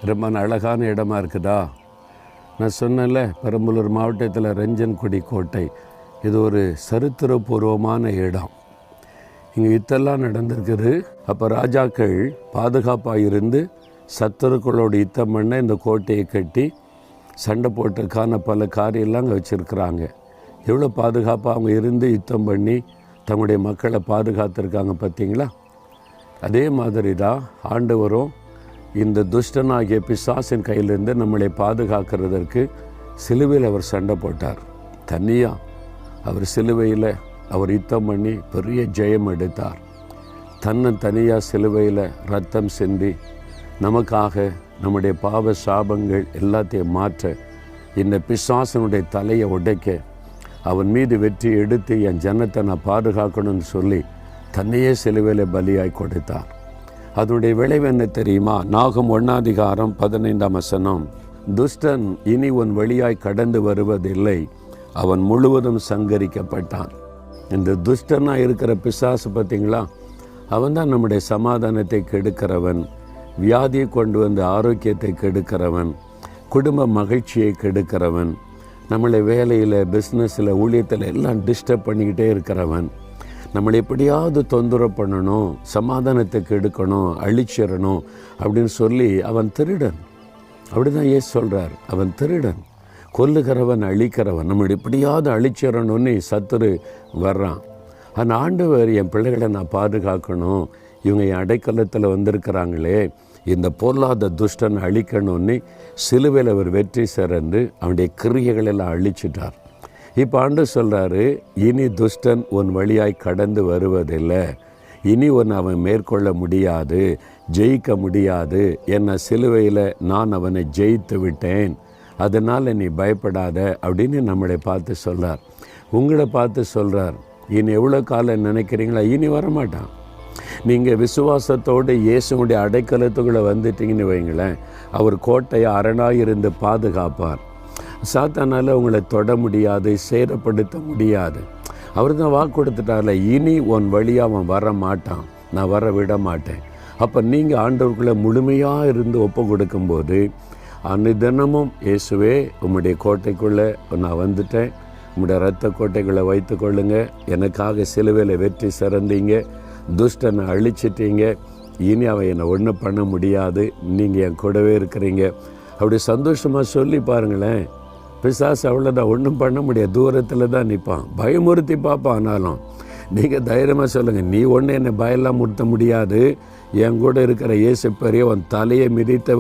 ரொம்ப அழகான இடமா இருக்குதா? நான் சொன்னேன்ல, பெரம்பலூர் மாவட்டத்தில் ரஞ்சன்குடி கோட்டை. இது ஒரு சரித்திரபூர்வமான இடம். இங்கே யுத்தெல்லாம் நடந்திருக்குது. அப்போ ராஜாக்கள் பாதுகாப்பாக இருந்து சத்துருக்களோடு யுத்தம் பண்ண இந்த கோட்டையை கட்டி சண்டை போட்டுக்கான பல காரியெல்லாம் அங்கே வச்சுருக்குறாங்க. எவ்வளோ பாதுகாப்பாக அவங்க இருந்து யுத்தம் பண்ணி தங்களுடைய மக்களை பாதுகாத்துருக்காங்க பார்த்தீங்களா? அதே மாதிரி தான் ஆண்டவரும் இந்த துஷ்டனாகிய பிசாசின் கையிலிருந்து நம்மளை பாதுகாக்கிறதற்கு சிலுவையில் அவர் சண்டை போட்டார். தனியாக அவர் சிலுவையில் அவர் யுத்தம் பண்ணி பெரிய ஜெயம் எடுத்தார். தனியாக சிலுவையில் ரத்தம் சிந்தி நமக்காக நம்முடைய பாவ சாபங்கள் எல்லாத்தையும் மாற்ற, இந்த பிசாசனுடைய தலையை உடைக்க, அவன் மீது வெற்றி எடுத்து என் ஜனத்தை நான் பாதுகாக்கணும்னு சொல்லி தன்னையே சிலுவையில் பலியாய் கொடுத்தார். அதனுடைய விளைவு என்ன தெரியுமா? நாகம் 1:15 துஷ்டன் இனி உன் வழியாய் கடந்து வருவதில்லை, அவன் முழுவதும் சங்கரிக்கப்பட்டான். இந்த துஷ்டனாக இருக்கிற பிசாசு பார்த்தீங்களா, அவன் தான் நம்முடைய சமாதானத்தை கெடுக்கிறவன், வியாதியை கொண்டு வந்து ஆரோக்கியத்தை கெடுக்கிறவன், குடும்ப மகிழ்ச்சியை கெடுக்கிறவன், நம்மளை வேலையில் பிஸ்னஸில் ஊழியத்தில் எல்லாம் டிஸ்டர்ப் பண்ணிக்கிட்டே இருக்கிறவன், நம்மளை எப்படியாவது தொந்தரவு பண்ணணும், சமாதானத்தை கெடுக்கணும், அழிச்சிடணும் அப்படின்னு சொல்லி அவன் திருடன். அப்படி தான் ஏசு சொல்கிறார், அவன் திருடன், கொல்லுகிறவன், அழிக்கிறவன், நம்மளை எப்படியாவது அழிச்சிடணும்னு சத்துரு வர்றான். அந்த ஆண்டவர் என் பிள்ளைகளை நான் பாதுகாக்கணும், இவங்க என் அடைக்கலத்தில் வந்திருக்கிறாங்களே, இந்த பொருளாத துஷ்டன் அழிக்கணும்னு சிலுவையில் அவர் வெற்றி சிறந்து அவனுடைய கிரியைகளெல்லாம் அழிச்சிட்டார். இப்போ ஆண்டு சொல்கிறாரு, இனி துஷ்டன் உன் வழியாய் கடந்து வருவதில்லை, இனி ஒன்று அவன் மேற்கொள்ள முடியாது, ஜெயிக்க முடியாது, என்னை சிலுவையில் நான் அவனை ஜெயித்து விட்டேன், அதனால் நீ பயப்படாத அப்படின்னு நம்மளை பார்த்து சொல்கிறார். உங்களை பார்த்து சொல்கிறார், இனி எவ்வளோ காலம் நினைக்கிறீங்களா? இனி வரமாட்டான். நீங்கள் விசுவாசத்தோடு இயேசுடைய அடைக்கலத்துக்குள்ளே வந்துட்டீங்கன்னு வைங்களேன், அவர் கோட்டையை அரணாக இருந்து பாதுகாப்பார். சாத்தானால் உங்களை தொட முடியாது, சேதப்படுத்த முடியாது. அவர் தான் வாக்கு கொடுத்துட்டார்ல, இனி உன் வழியாக அவன் வர மாட்டான், நான் வர விட மாட்டேன். அப்போ நீங்கள் ஆண்டவருக்குள்ளே முழுமையாக இருந்து ஒப்பு கொடுக்கும்போது, தினமும் இயேசுவே உம்முடைய கோட்டைக்குள்ளே நான் வந்துட்டேன், உம்முடைய இரத்த கோட்டைக்குள்ளே வைத்து கொள்ளுங்க, எனக்காக சிலுவையில் வெற்றி சிறந்தீங்க, துஷ்டனை அழிச்சிட்டீங்க, இனி அவன் என்னை ஒன்றும் பண்ண முடியாது, நீங்கள் என் கூடவே இருக்கிறீங்க அப்படி சந்தோஷமாக சொல்லி பாருங்களேன். பிசாசு அவ்வளோதான், ஒன்றும் பண்ண முடியாது, தூரத்தில் தான் நிற்பான், பயமுறுத்தி பார்ப்பான். ஆனாலும் நீங்கள் தைரியமாக சொல்லுங்கள், நீ ஒன்று என்னை பயம்லாம் முறுத்த முடியாது, என் கூட இருக்கிற இயேசு பெரிய உன் தலையை மிதித்தவர்